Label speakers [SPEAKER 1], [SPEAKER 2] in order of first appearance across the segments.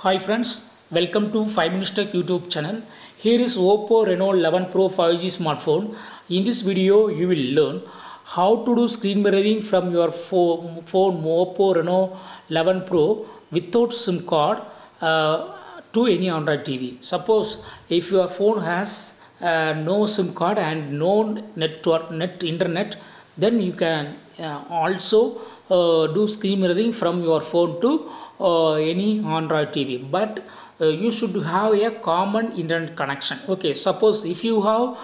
[SPEAKER 1] Hi friends, welcome to 5 Minutes Tech YouTube channel. Here is Oppo Reno 11 Pro 5G smartphone. In this video, you will learn how to do screen mirroring from your phone Oppo Reno 11 Pro without SIM card to any Android TV. Suppose if your phone has no SIM card and no net internet, then you can also do screen mirroring from your phone to any Android TV, but you should have a common internet connection. Okay, suppose if you have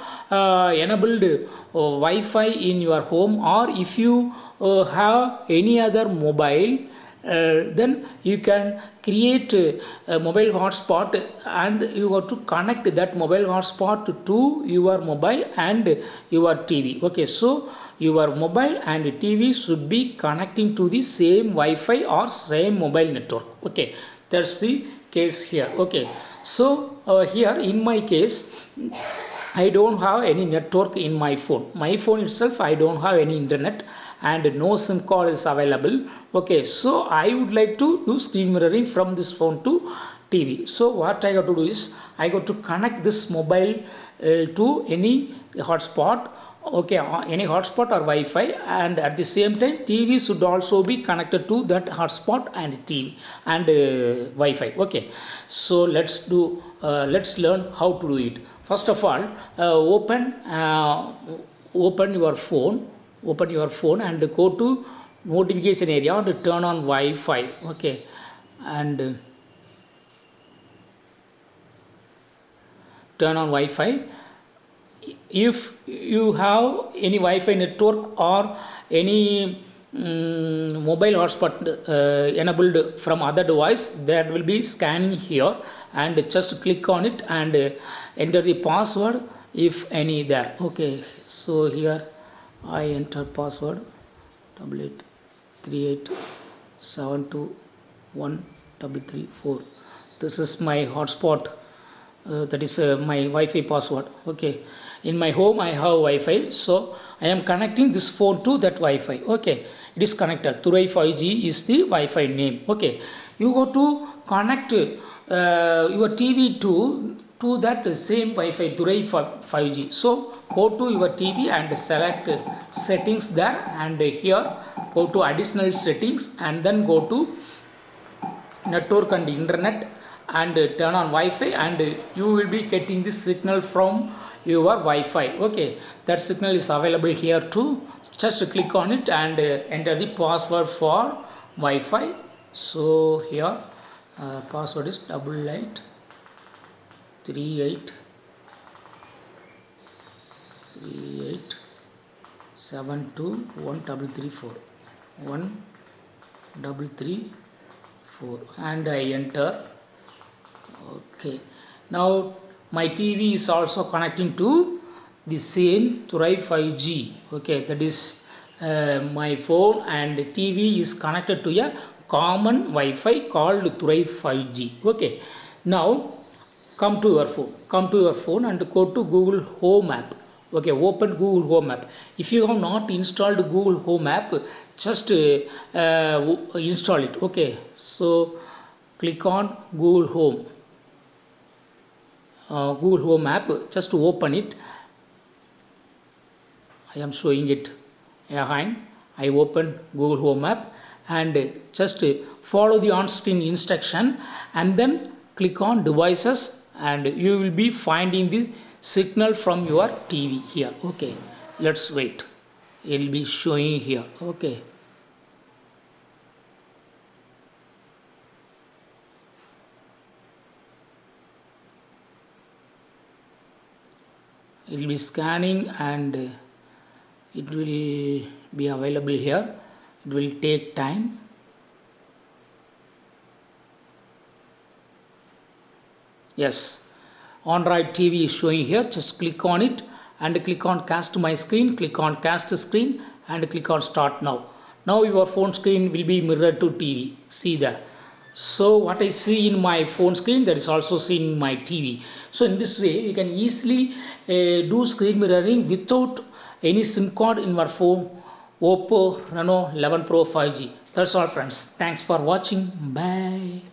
[SPEAKER 1] enabled Wi-Fi in your home, or if you have any other mobile, then you can create a mobile hotspot and you have to connect that mobile hotspot to your mobile and your TV. Okay, so your mobile and TV should be connecting to the same Wi-Fi or same mobile network. Okay, that's the case here. Okay, so here in my case, I don't have any network in my phone. My phone itself, I don't have any internet and no SIM card is available. Okay, so I would like to do screen mirroring from this phone to TV. So what I got to do is I got to connect this mobile to any hotspot. Okay, any hotspot or Wi-Fi, and at the same time TV should also be connected to that hotspot and TV and Wi-Fi. Okay, so let's learn how to do it. First of all, open your phone and go to notification area and turn on Wi-Fi. Okay, and turn on Wi-Fi. If you have any Wi-Fi network or any mobile hotspot enabled from other device, that will be scanning here, and just click on it and enter the password if any there. Okay, so here I enter password 8838721334. This is my hotspot. That is my Wi-Fi password. Okay, in my home I have Wi-Fi, so I am connecting this phone to that Wi-Fi. Okay, it is connected. Thurai 5G is the Wi-Fi name. Okay, you go to connect your TV to that same Wi-Fi Thurai 5G. So go to your TV and select settings there, and here go to additional settings and then go to network and internet and turn on Wi-Fi, and you will be getting this signal from your Wi-Fi. Okay, that signal is available here too. Just click on it and enter the password for Wi-Fi. So here password is 8838721334 and I enter. Okay, now my TV is also connecting to the same Thurai 5G. Okay, that is my phone and TV is connected to a common Wi-Fi called Thurai 5G. Okay, now come to your phone and go to Google Home app. Okay, open Google Home app. If you have not installed Google Home app, just install it. Okay, so click on Google Home app, just to open it. I am showing it behind. I open Google Home app and just follow the on-screen instruction and then click on devices, and you will be finding the signal from your TV here. Okay, let's wait. It will be showing here. Okay, it will be scanning and it will be available here. It will take time. Yes, Android TV is showing here. Just click on it and click on cast my screen. Click on cast screen and click on start now. Now your phone screen will be mirrored to TV. See there. So what I see in my phone screen, that is also seen in my TV. So in this way you can easily do screen mirroring without any SIM card in your phone Oppo Reno 11 Pro 5G. That's all friends. Thanks for watching. Bye.